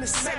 in the set.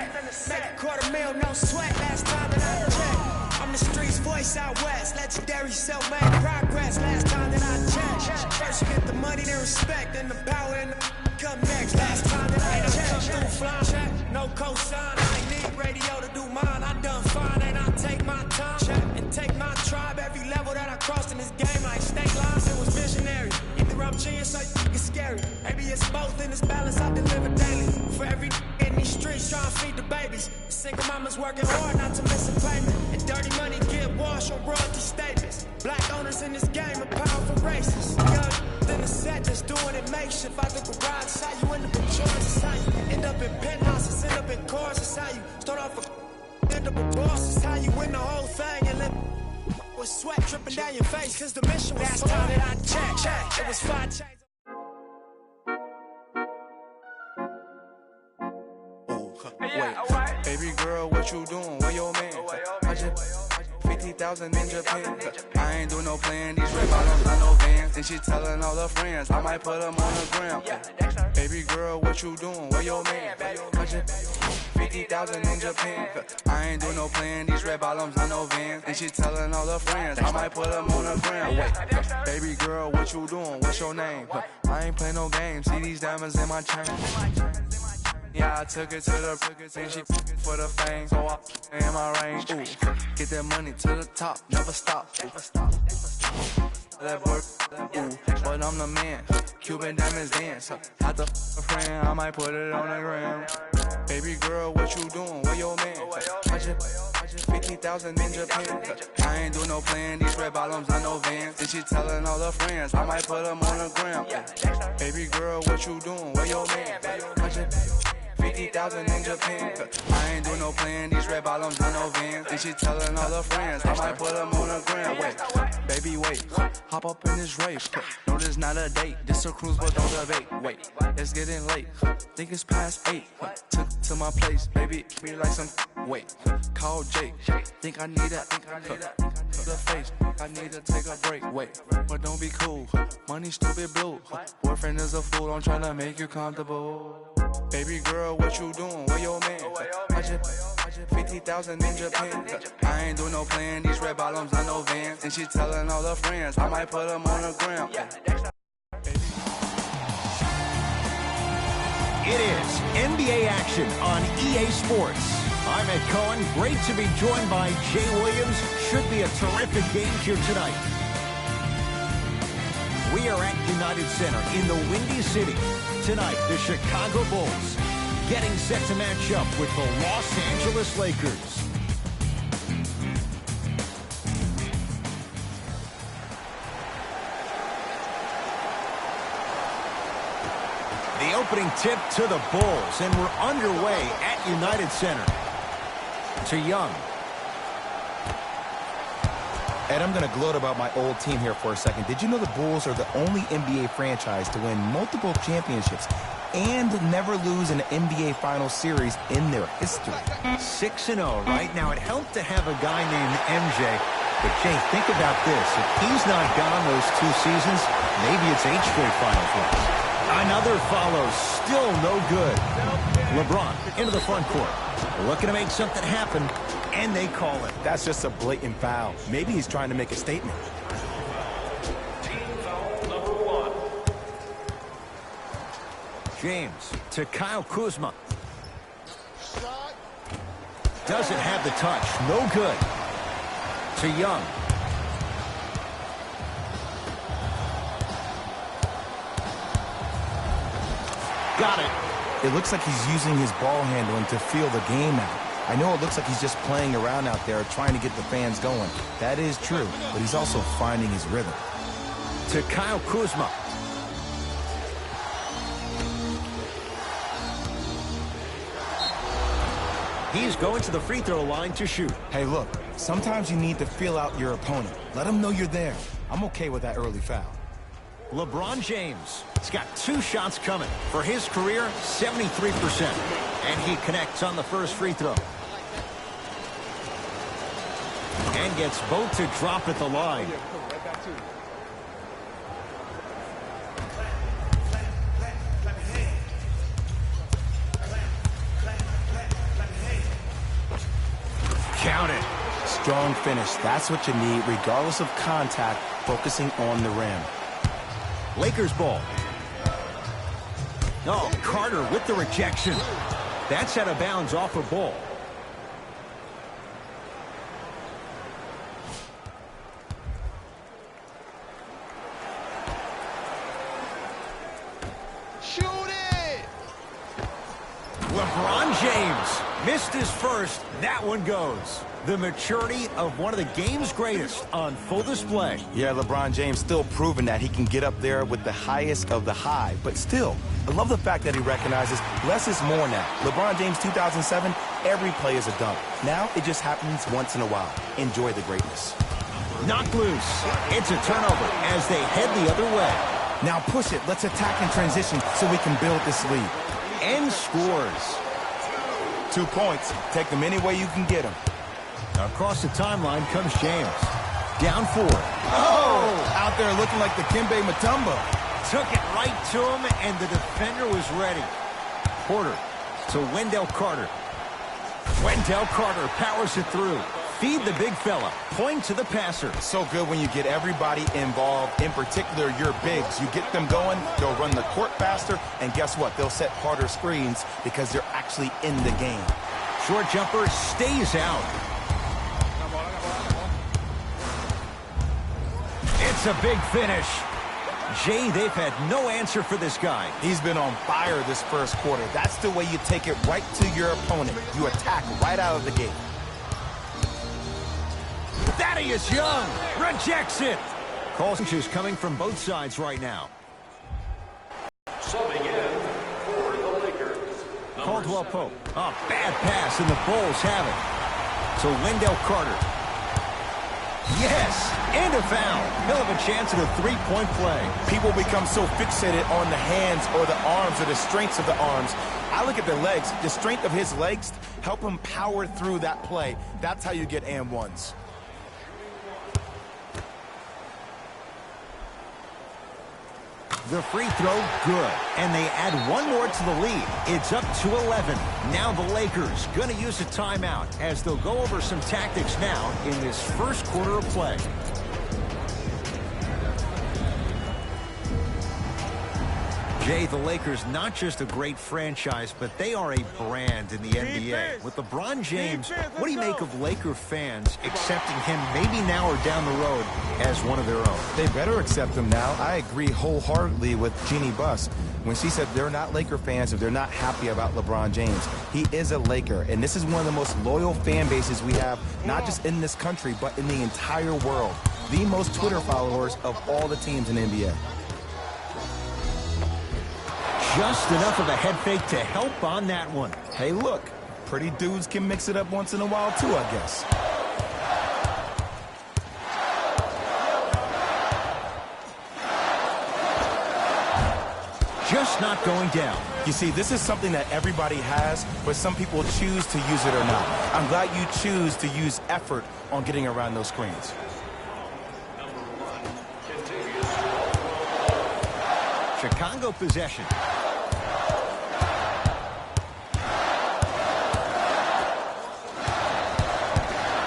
Make $250,000, no sweat. Last time that I checked. I'm the streets voice out west. Legendary self-made progress. Last time that I checked. First you get the money, then respect, then the power and the come next. Last time that I checked. Come through flying, no cosign. I ain't need radio to do mine. I done fine, and I take my time and take my tribe. Every level that I crossed in this game, like state lines, it was visionary. Either I'm genius or it's scary. Maybe it's both in this balance I deliver daily. For every in these streets trying to feed the babies. Single mamas working hard not to miss a payment. And dirty money get washed on royalty statements. Black owners in this game are powerful racists. Young in the set just doing it makeshift. Out the garage, it's how you end up in Georgia. It's how you end up in penthouses, end up in cars. It's how you start off a end up a boss. It's how you win the whole thing and live with sweat dripping down your face. Cause the mission was last time that I checked. It was 5 chains. Wait, baby girl, what you doing? Where your man? I just 50,000 in Japan. I ain't do no plan. These red bottoms, I know Vans. And she telling all her friends, I might put them on the gram. Baby girl, what you doing? Where your man? I just 50,000 in Japan. I ain't do no plan. These red bottoms, I know Vans. And she telling all her friends, I might put them on the gram. Wait, baby girl, what you doing? What's your name? I ain't play no games. See these diamonds in my chain. Yeah, I took it to the and she for the fame, so I in my range. Ooh, get that money to the top, never stop. That work, ooh, but I'm the man. Cuban diamonds dance. Had the friend, I might put it on the gram. Baby girl, what you doing? Where your man? I just 50,000 in Japan. I ain't do no plan. These red bottoms, I know Vans. And she telling all her friends, I might put them on the gram. Baby girl, what you doing? Where your man? I just 50,000 in Japan. I ain't do no plan. These red bottoms, I know Vans. And she telling all her friends, I might put them on the gram. Wait, baby, wait. Hop up in this race. No, this not a date. This a cruise, but don't debate. Wait, it's getting late. Think it's past 8. Took to my place, baby. Me like some. Wait, call Jake. Think I need a the face. I need to take a break. Wait, but don't be cool. Money stupid blue. Boyfriend is a fool. I'm trying to make you comfortable. Baby girl, what you doing? Where your man? I just 50,000 in Japan. I ain't do no plan. These red bottoms, I know Vans. And she telling all her friends, I might put them on the gram. It is NBA action on EA Sports. I'm Ed Cohen. Great to be joined by Jay Williams. Should be a terrific game here tonight. We are at United Center in the Windy City. Tonight, the Chicago Bulls getting set to match up with the Los Angeles Lakers. The opening tip to the Bulls, and we're underway at United Center. To Young. Ed, I'm going to gloat about my old team here for a second. Did you know the Bulls are the only NBA franchise to win multiple championships and never lose an NBA Finals series in their history? 6-0 right now. It helped to have a guy named MJ. But, Jay, think about this. If he's not gone those 2 seasons, maybe it's 8 straight Finals wins. Another follows. Still no good. LeBron into the front court. Looking to make something happen, and they call it. That's just a blatant foul. Maybe he's trying to make a statement. Team foul number 1. James to Kyle Kuzma. Doesn't have the touch. No good. To Young. Got it. It looks like he's using his ball handling to feel the game out. I know it looks like he's just playing around out there trying to get the fans going. That is true, but he's also finding his rhythm. To Kyle Kuzma. He's going to the free throw line to shoot. Hey, look, sometimes you need to feel out your opponent. Let him know you're there. I'm okay with that early foul. LeBron James has got 2 shots coming. For his career, 73%. And he connects on the first free throw. And gets both to drop at the line. strong finish. That's what you need, regardless of contact, focusing on the rim. Lakers ball. Oh, Carter with the rejection. That's out of bounds off a ball. Shoot it! LeBron James missed his first. That one goes. The maturity of one of the game's greatest on full display. Yeah, LeBron James still proving that he can get up there with the highest of the high. But still, I love the fact that he recognizes less is more now. LeBron James 2007, every play is a dunk. Now it just happens once in a while. Enjoy the greatness. Knocked loose. It's a turnover as they head the other way. Now push it. Let's attack in transition so we can build this lead. And scores. 2 points. Take them any way you can get them. Across the timeline comes James. Down 4. Oh! Out there looking like the Kimbe Mutombo. Took it right to him, and the defender was ready. Porter to Wendell Carter. Wendell Carter powers it through. Feed the big fella. Point to the passer. So good when you get everybody involved, in particular your bigs. You get them going, they'll run the court faster, and guess what? They'll set harder screens because they're actually in the game. Short jumper stays out. It's a big finish. Jay, they've had no answer for this guy. He's been on fire this first quarter. That's the way you take it right to your opponent. You attack right out of the gate. Thaddeus Young rejects it. Calls is coming from both sides right now. Subbing in for the Lakers. Caldwell Pope. A bad pass, and the Bulls have it. To Wendell Carter. Yes, and a foul. He'll have a chance at a three-point play. People become so fixated on the hands or the arms or the strengths of the arms. I look at the legs. The strength of his legs help him power through that play. That's how you get and ones. The free throw, good. And they add one more to the lead. It's up to 11. Now the Lakers going to use a timeout as they'll go over some tactics now in this first quarter of play. Jay, the Lakers, not just a great franchise, but they are a brand in the NBA. With LeBron James, what do you make of Laker fans accepting him maybe now or down the road as one of their own? They better accept him now. I agree wholeheartedly with Jeannie Buss when she said they're not Laker fans if they're not happy about LeBron James. He is a Laker, and this is one of the most loyal fan bases we have, not just in this country, but in the entire world. The most Twitter followers of all the teams in the NBA. Just enough of a head fake to help on that one. Hey, look, pretty dudes can mix it up once in a while, too, I guess. Just not going down. You see, this is something that everybody has, but some people choose to use it or not. I'm glad you choose to use effort on getting around those screens. Chicago possession.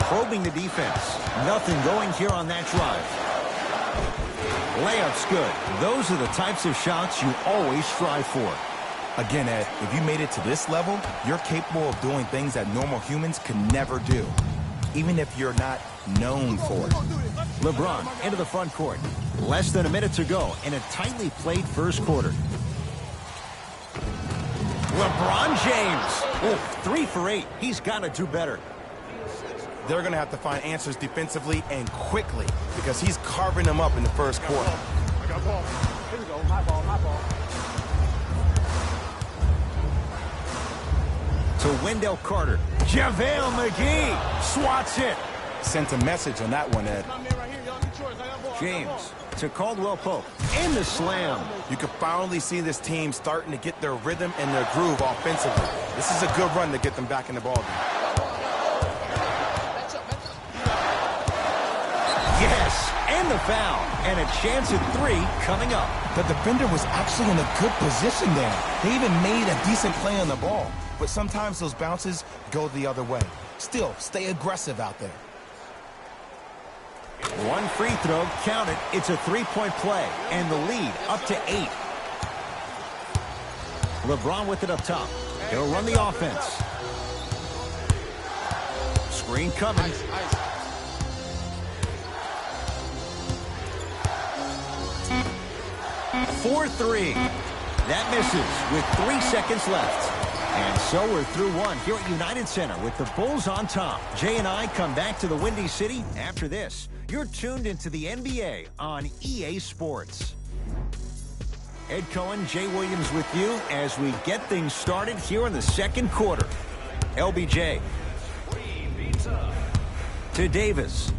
Probing the defense. Nothing going here on that drive. Layup's good. Those are the types of shots you always strive for. Again, Ed, if you made it to this level, you're capable of doing things that normal humans can never do, even if you're not known for it. LeBron into the front court. Less than a minute to go in a tightly played first quarter. LeBron James. Oh, 3 for 8. He's got to do better. They're going to have to find answers defensively and quickly because he's carving them up in the first quarter. I got ball. Here we go. My ball, my ball. To Wendell Carter. JaVale McGee swats it. Sent a message on that one, Ed. James to Caldwell Pope. And the slam. You can finally see this team starting to get their rhythm and their groove offensively. This is a good run to get them back in the ballgame. Yes, and the foul. And a chance at 3 coming up. The defender was actually in a good position there. They even made a decent play on the ball. But sometimes those bounces go the other way. Still, stay aggressive out there. One free throw, count it. It's a three-point play, and the lead up to 8. LeBron with it up top. He'll run the offense. Screen coming. 4-3. That misses with 3 seconds left. And so we're through one here at United Center with the Bulls on top. Jay and I come back to the Windy City after this. You're tuned into the NBA on EA Sports. Ed Cohen, Jay Williams with you as we get things started here in the second quarter. LBJ to Davis.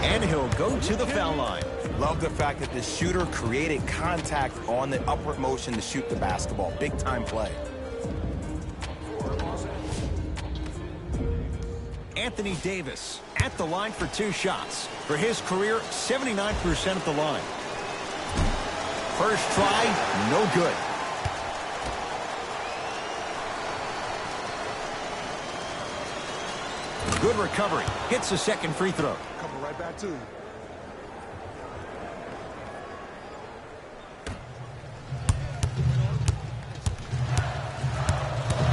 And he'll go to the foul line. Love the fact that the shooter created contact on the upward motion to shoot the basketball. Big time play. Anthony Davis at the line for 2 shots. For his career, 79% at the line. First try, no good. Good recovery. Hits the second free throw. Coming right back to you.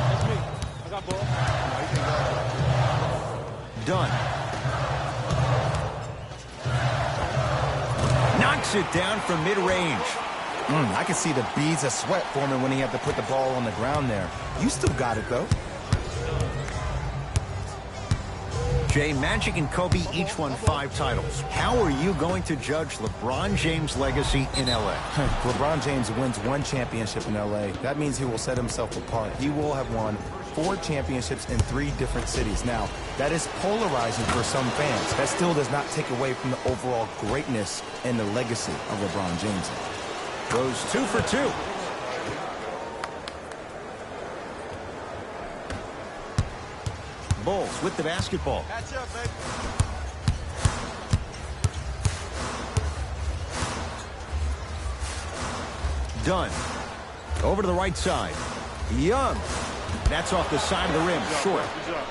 That's me. I got ball. Done. Knocks it down from mid-range. I can see the beads of sweat forming when he had to put the ball on the ground there. You still got it, though. Jay, Magic and Kobe each won 5 titles. How are you going to judge LeBron James' legacy in L.A.? LeBron James wins 1 championship in L.A. That means he will set himself apart. He will have won 4 championships in 3 different cities. Now, that is polarizing for some fans. That still does not take away from the overall greatness and the legacy of LeBron James. Goes 2 for 2. Bulls with the basketball. Catch up, baby. Done. Over to the right side. Young. That's off the side of the rim. Short. Good job.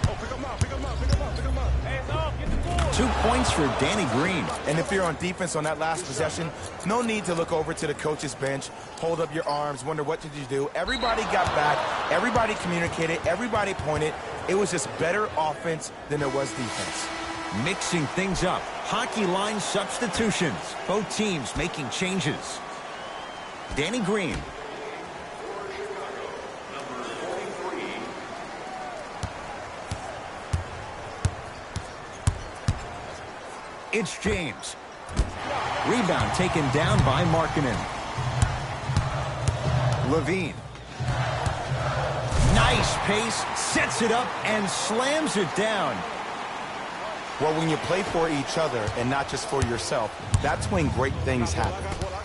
Oh, pick him up, pick him up, pick him up, pick him up. Hands off, get the ball. 2 points for Danny Green. And if you're on defense on that last possession, no need to look over to the coach's bench, hold up your arms, wonder what did you do. Everybody got back, everybody communicated, everybody pointed. It was just better offense than there was defense. Mixing things up. Hockey line substitutions. Both teams making changes. Danny Green. It's James. Rebound taken down by Markkanen. Levine. Nice pace, sets it up, and slams it down. Well, when you play for each other and not just for yourself, that's when great things happen.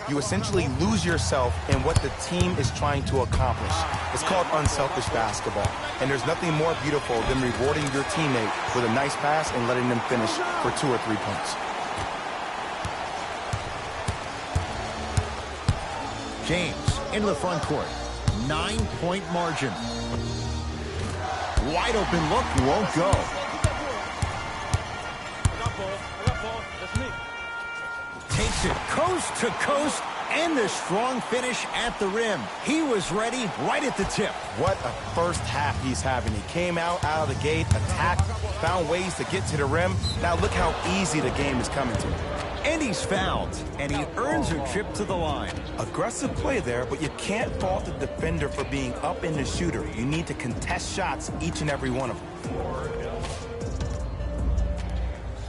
You essentially lose yourself in what the team is trying to accomplish. It's called unselfish basketball. And there's nothing more beautiful than rewarding your teammate with a nice pass and letting them finish for 2 or 3 points. James into the front court. 9-point margin. Wide open look, won't go. I got ball. That's me. Takes it coast to coast, and the strong finish at the rim. He was ready right at the tip. What a first half he's having. He came out of the gate, attacked, found ways to get to the rim. Now look how easy the game is coming to him. And he's fouled, and he earns a trip to the line. Aggressive play there, but you can't fault the defender for being up in the shooter. You need to contest shots, each and every one of them.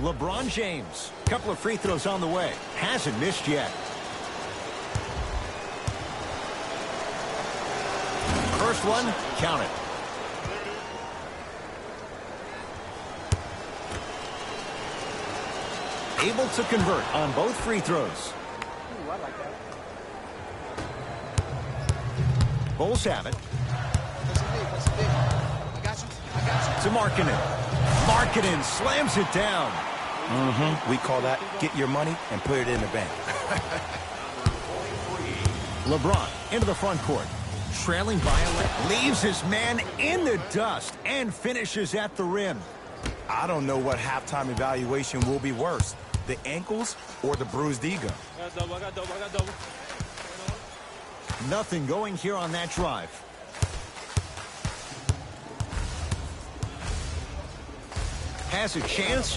LeBron James, couple of free throws on the way. Hasn't missed yet. First one, count it. Able to convert on both free throws. Ooh, I like that. Bulls have it. What's the big? I got you. To Markkanen. Markkanen slams it down. We call that get your money and put it in the bank. LeBron into the front court. Trailing by a leg. Leaves his man in the dust and finishes at the rim. I don't know what halftime evaluation will be worse, the ankles or the bruised ego. Nothing going here on that drive. Has a chance.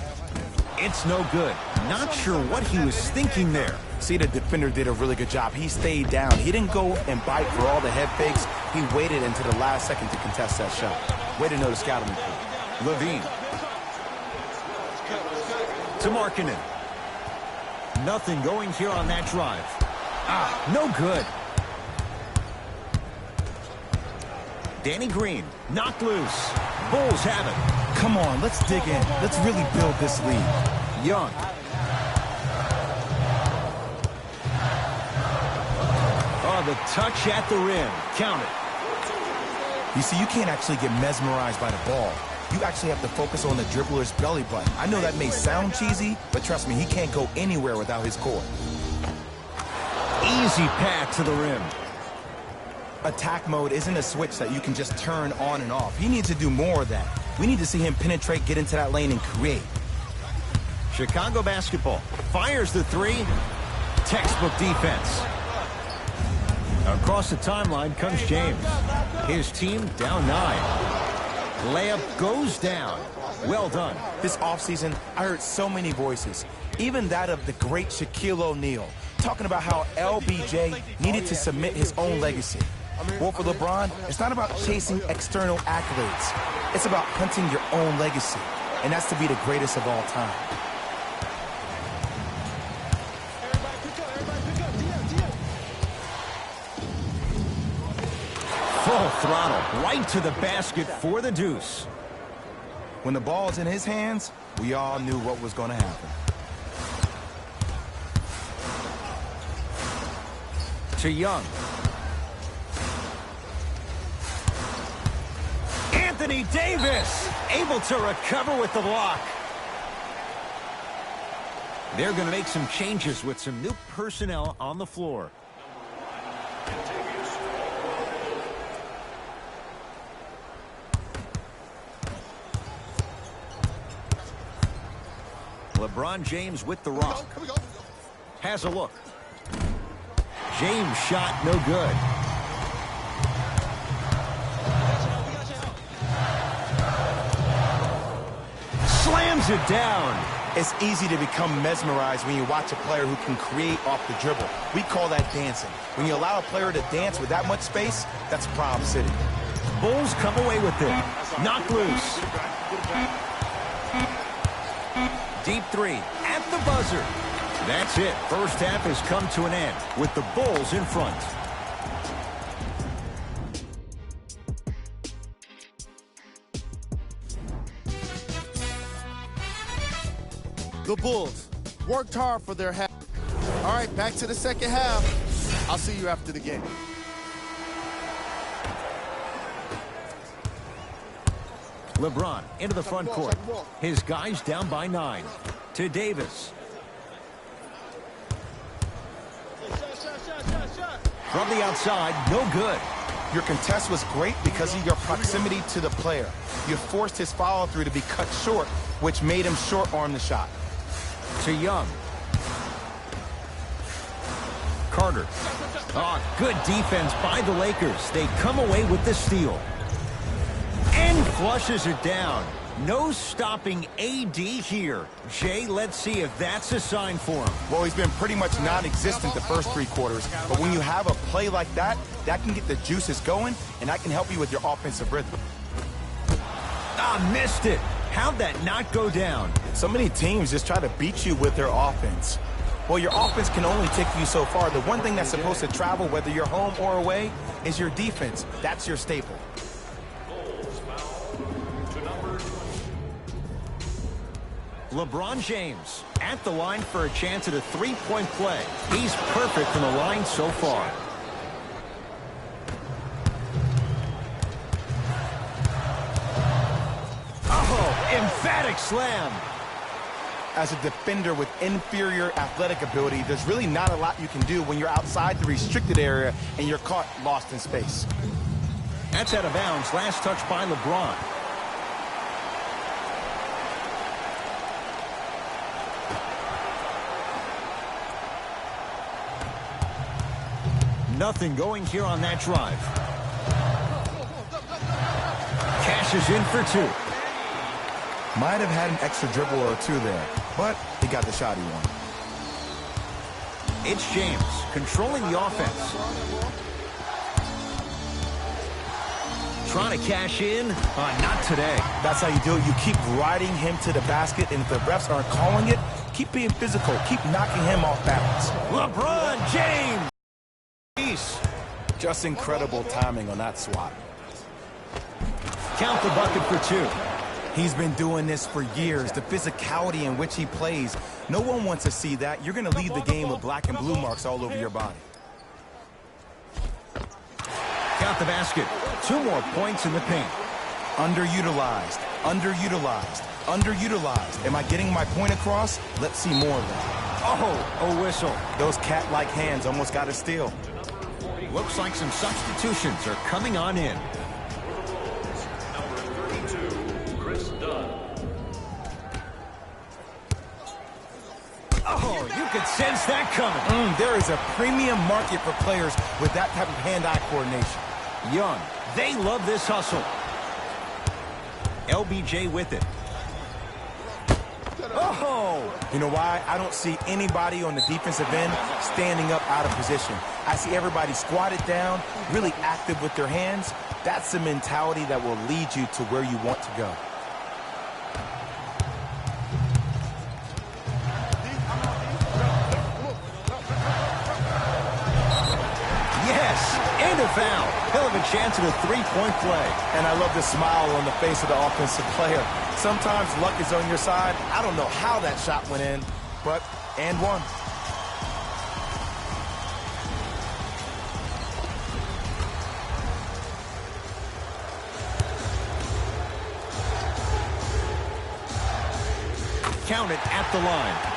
It's no good. Not sure what he was thinking there. See, the defender did a really good job. He stayed down. He didn't go and bite for all the head fakes. He waited until the last second to contest that shot. Way to know the scouting report. Levine. To Markkanen. Nothing going here on that drive. No good. Danny Green, knocked loose. Bulls have it. Come on, let's dig in. Let's really build this lead. Young. Oh, the touch at the rim. Count it. You see, you can't actually get mesmerized by the ball. You actually have to focus on the dribbler's belly button. I know that may sound cheesy, but trust me, he can't go anywhere without his core. Easy path to the rim. Attack mode isn't a switch that you can just turn on and off. He needs to do more of that. We need to see him penetrate, get into that lane, and create. Chicago basketball fires the three. Textbook defense. Across the timeline comes James. His team down 9. Layup goes down. Well done. This offseason, I heard so many voices, even that of the great Shaquille O'Neal, talking about how LBJ needed to submit his own legacy. Well, for LeBron, it's not about chasing external accolades. It's about hunting your own legacy, and that's to be the greatest of all time. Full throttle, right to the basket for the deuce. When the ball's in his hands, we all knew what was going to happen. To Young. Anthony Davis able to recover with the block. They're going to make some changes with some new personnel on the floor. LeBron James with the rock. Has a look. James shot no good. Slams it down. It's easy to become mesmerized when you watch a player who can create off the dribble. We call that dancing. When you allow a player to dance with that much space, that's Prob City. Bulls come away with it. Knocked loose. Deep three at the buzzer. That's it. First half has come to an end with the Bulls in front. The Bulls worked hard for their half. All right, back to the second half. I'll see you after the game. LeBron into the front court. His guys down by 9. To Davis. From the outside, no good. Your contest was great because of your proximity to the player. You forced his follow-through to be cut short, which made him short-arm the shot. To Young. Carter. Oh, good defense by the Lakers. They come away with the steal. And flushes it down. No stopping AD here. Jay, let's see if that's a sign for him. Well, he's been pretty much non-existent the first 3 quarters, but when you have a play like that, that can get the juices going, and that can help you with your offensive rhythm. Missed it. How'd that not go down? So many teams just try to beat you with their offense. Well, your offense can only take you so far. The one thing that's supposed to travel, whether you're home or away, is your defense. That's your staple. LeBron James at the line for a chance at a 3-point play. He's perfect from the line so far. Oh, emphatic slam. As a defender with inferior athletic ability, there's really not a lot you can do when you're outside the restricted area and you're caught lost in space. That's out of bounds. Last touch by LeBron. nothing going here on that drive. Cashes in for two. Might have had an extra dribble or two there, but he got the shot he wanted. It's James controlling the offense. Trying to cash in. Not today. That's how you do it. You keep riding him to the basket, and if the refs aren't calling it, keep being physical. Keep knocking him off balance. LeBron James. Just incredible timing on that swat. Count the bucket for two. He's been doing this for years. The physicality in which he plays, no one wants to see that. You're going to leave the game with black and blue marks all over your body. Count the basket. 2 more points in the paint. Underutilized, underutilized, underutilized. Am I getting my point across? Let's see more of that. Oh, a whistle. Those cat-like hands almost got a steal. Looks like some substitutions are coming on in. Oh, you could sense that coming. There is a premium market for players with that type of hand-eye coordination. Young, they love this hustle. LBJ with it. Oh! You know why? I don't see anybody on the defensive end standing up out of position. I see everybody squatted down, really active with their hands. That's the mentality that will lead you to where you want to go. And a foul. Hell of a chance at a three-point play. And I love the smile on the face of the offensive player. Sometimes luck is on your side. I don't know how that shot went in, but and one. Count it at the line.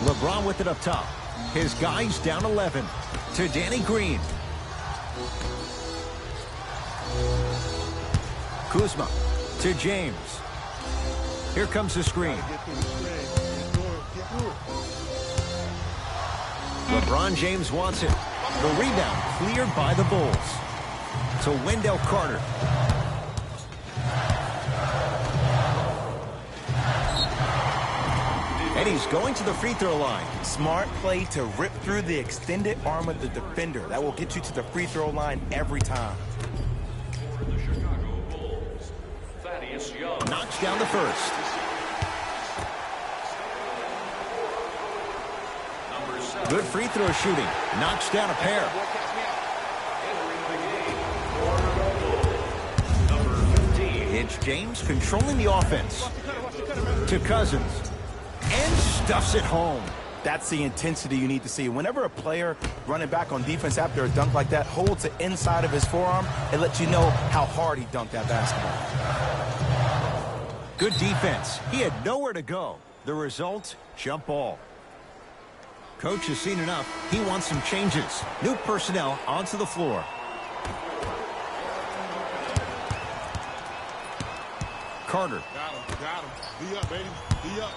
LeBron with it up top. His guys down 11 to Danny Green. Kuzma to James. Here comes the screen. LeBron James wants it. The rebound cleared by the Bulls. To Wendell Carter. And he's going to the free throw line. Smart play to rip through the extended arm of the defender. That will get you to the free throw line every time. Knocks down the first. Good free throw shooting. Knocks down a pair. It's James controlling the offense. To Cousins. And stuffs it home. That's the intensity you need to see. Whenever a player running back on defense after a dunk like that holds the inside of his forearm, it lets you know how hard he dunked that basketball. Good defense. He had nowhere to go. The result, jump ball. Coach has seen enough. He wants some changes. New personnel onto the floor. Carter. Got him. Be up, baby. Be up.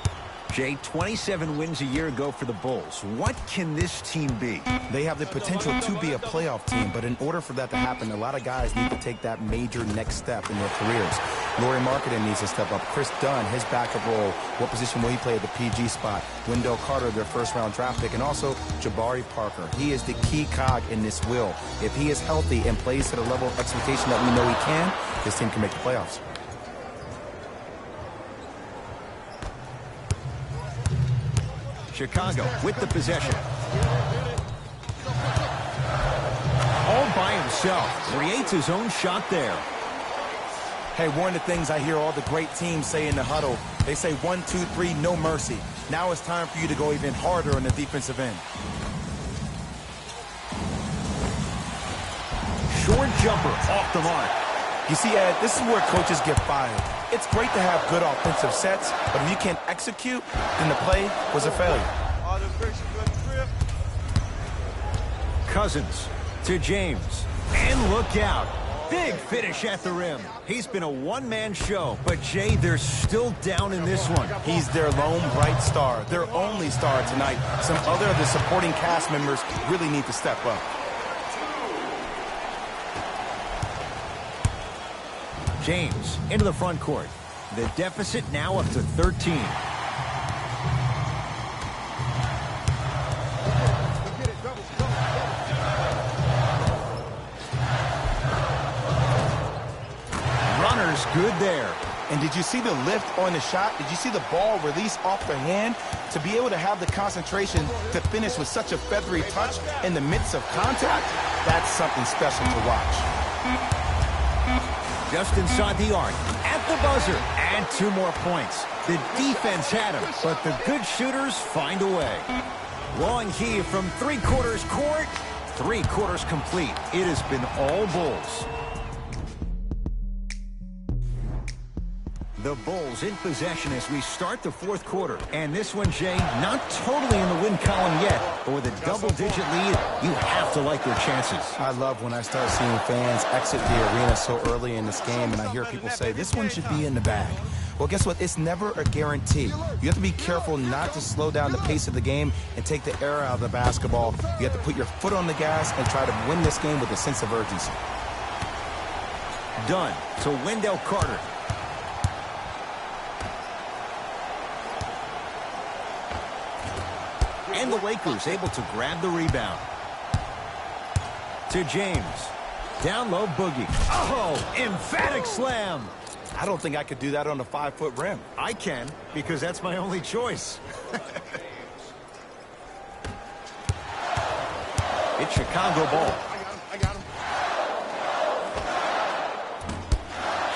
Jay, 27 wins a year ago for the Bulls. What can this team be? They have the potential to be a playoff team, but in order for that to happen, a lot of guys need to take that major next step in their careers. Lauri Markkanen needs to step up. Chris Dunn, his backup role. What position will he play at the PG spot? Wendell Carter, their first-round draft pick, and also Jabari Parker. He is the key cog in this wheel. If he is healthy and plays to the level of expectation that we know he can, this team can make the playoffs. Chicago with the possession. All by himself. Creates his own shot there. Hey, one of the things I hear all the great teams say in the huddle, they say 1, 2, 3, no mercy. Now it's time for you to go even harder on the defensive end. Short jumper off the mark. You see, Ed, this is where coaches get fired. It's great to have good offensive sets, but if you can't execute, then the play was a failure. Cousins to James. And look out. Big finish at the rim. He's been a one-man show, but Jay, they're still down in this one. He's their lone bright star, their only star tonight. Some other of the supporting cast members really need to step up. James into the front court. The deficit now up to 13. Runner's good there. And did you see the lift on the shot? Did you see the ball release off the hand? To be able to have the concentration to finish with such a feathery touch in the midst of contact, that's something special to watch. Just inside the arc, at the buzzer, and 2 more points. The defense had him, but the good shooters find a way. Long heave from 3/4 court, 3/4 complete. It has been all Bulls. The Bulls in possession as we start the 4th quarter. And this one, Jay, not totally in the win column yet, but with a double-digit lead, you have to like their chances. I love when I start seeing fans exit the arena so early in this game, and I hear people say, this one should be in the bag. Well, guess what? It's never a guarantee. You have to be careful not to slow down the pace of the game and take the air out of the basketball. You have to put your foot on the gas and try to win this game with a sense of urgency. Dunn to Wendell Carter. And the Lakers able to grab the rebound. To James. Down low, Boogie. Oh, emphatic slam. I don't think I could do that on a 5-foot rim. I can, because that's my only choice. It's Chicago ball. I got him.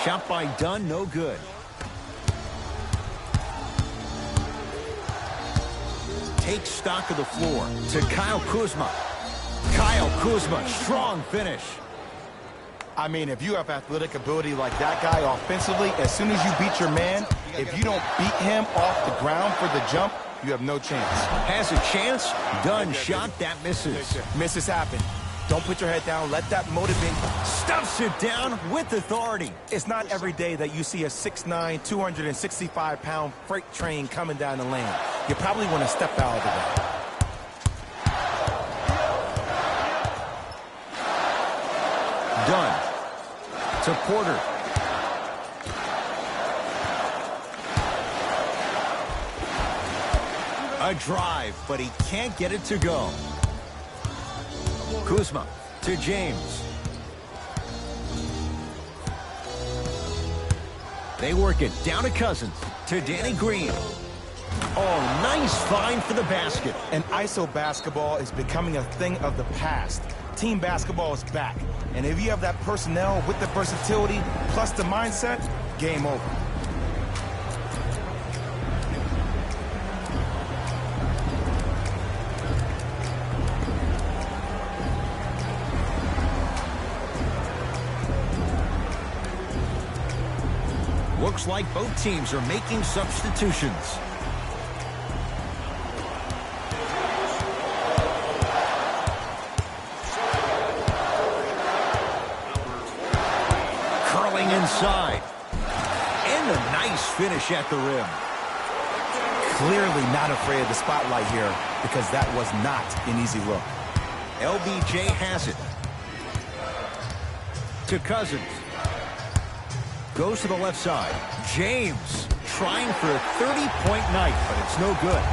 Shot by Dunn, no good. Takes stock of the floor to Kyle Kuzma. Kyle Kuzma, strong finish. I mean, if you have athletic ability like that guy offensively, as soon as you beat your man, if you don't beat him off the ground for the jump, you have no chance. Has a chance. Dunn shot that misses. Misses happen. Don't put your head down. Let that motivate. Stuffs it down with authority. It's not every day that you see a 6'9", 265-pound freight train coming down the lane. You probably want to step out of the way. Dunn to Porter. A drive, but he can't get it to go. Kuzma to James. They work it down to Cousins, to Danny Green. Oh, nice find for the basket. And ISO basketball is becoming a thing of the past. Team basketball is back. And if you have that personnel with the versatility plus the mindset, game over. Looks like both teams are making substitutions. Curling inside. And a nice finish at the rim. Clearly not afraid of the spotlight here because that was not an easy look. LBJ has it. To Cousins. Goes to the left side. James trying for a 30-point night, but it's no good.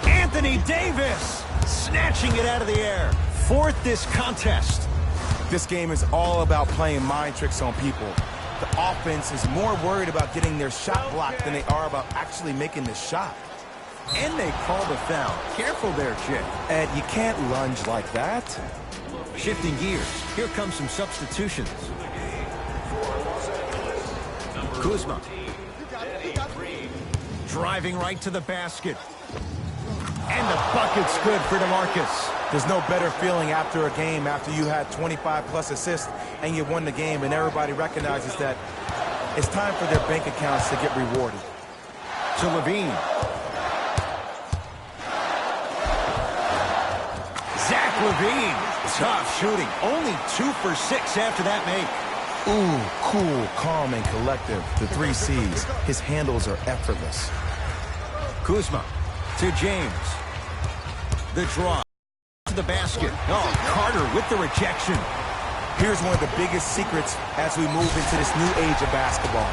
Anthony Davis snatching it out of the air. 4th this contest. This game is all about playing mind tricks on people. The offense is more worried about getting their shot blocked than they are about actually making the shot. And they call the foul. Careful there, Jay. Ed, you can't lunge like that. Shifting gears. Here comes some substitutions. Kuzma. Driving right to the basket. And the bucket's good for DeMarcus. There's no better feeling after a game after you had 25-plus assists and you won the game and everybody recognizes that it's time for their bank accounts to get rewarded. To Levine. LaVine, tough shooting. Only 2 for 6 after that make. Ooh, cool, calm, and collective. The 3 C's. His handles are effortless. Kuzma to James. The draw to the basket. Oh, Carter with the rejection. Here's one of the biggest secrets as we move into this new age of basketball,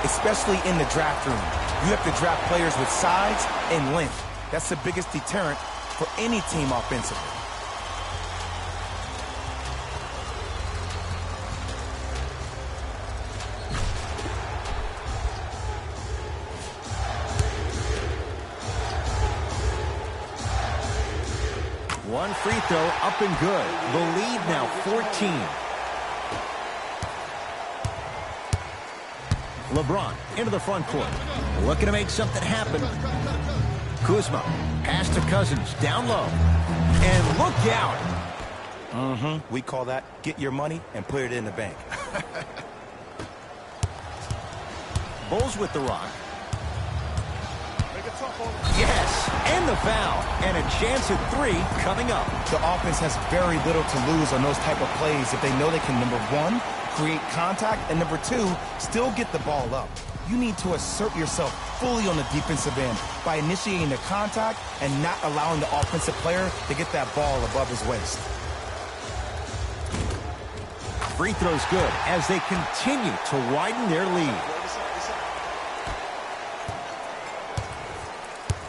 especially in the draft room. You have to draft players with size and length. That's the biggest deterrent for any team offensively. One free throw up and good. The lead now 14. LeBron into the front court. Looking to make something happen. Kuzma, pass to Cousins, down low. And look out. We call that get your money and put it in the bank. Bulls with the rock. Yes, and the foul. And a chance at 3 coming up. The offense has very little to lose on those type of plays if they know they can, number 1, create contact, and number 2, still get the ball up. You need to assert yourself fully on the defensive end by initiating the contact and not allowing the offensive player to get that ball above his waist. Free throws good as they continue to widen their lead.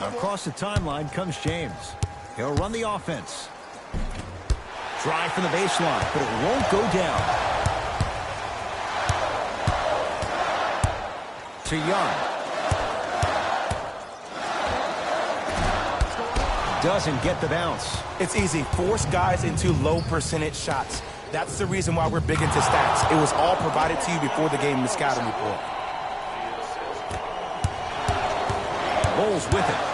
Across the timeline comes James. He'll run the offense. Drive from the baseline, but it won't go down. To Young. Doesn't get the bounce. It's easy. Force guys into low percentage shots. That's the reason why we're big into stats. It was all provided to you before the game in the scouting report. Bulls with it.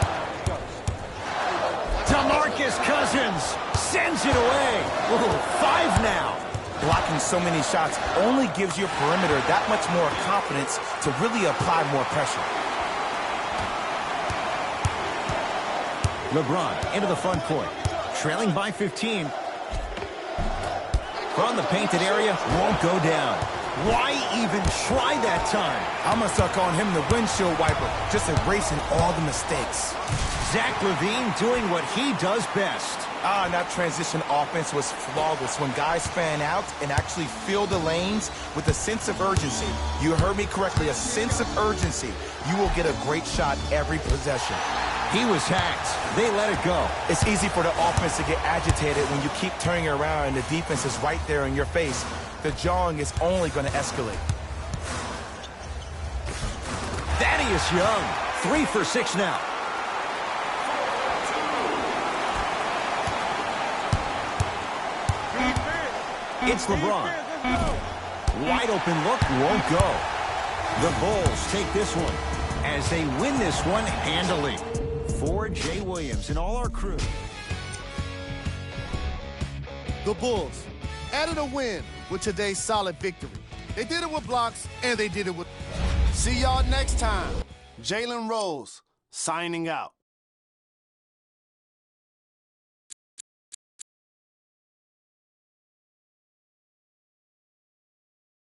DeMarcus Cousins sends it away. Ooh, 5 now. Blocking so many shots only gives your perimeter that much more confidence to really apply more pressure. LeBron into the front court. Trailing by 15. From the painted area, won't go down. Why even try that time? I'm going to start calling him the windshield wiper, just erasing all the mistakes. Zach LaVine doing what he does best. And that transition offense was flawless when guys fan out and actually fill the lanes with a sense of urgency. You heard me correctly, a sense of urgency. You will get a great shot every possession. He was hacked. They let it go. It's easy for the offense to get agitated when you keep turning around and the defense is right there in your face. The jawing is only going to escalate. Thaddeus Young, 3 for 6 now. It's LeBron. Wide open look, won't go. The Bulls take this one as they win this one handily. For Jay Williams and all our crew. The Bulls added a win with today's solid victory. They did it with blocks, and they did it with... See y'all next time. Jalen Rose, signing out.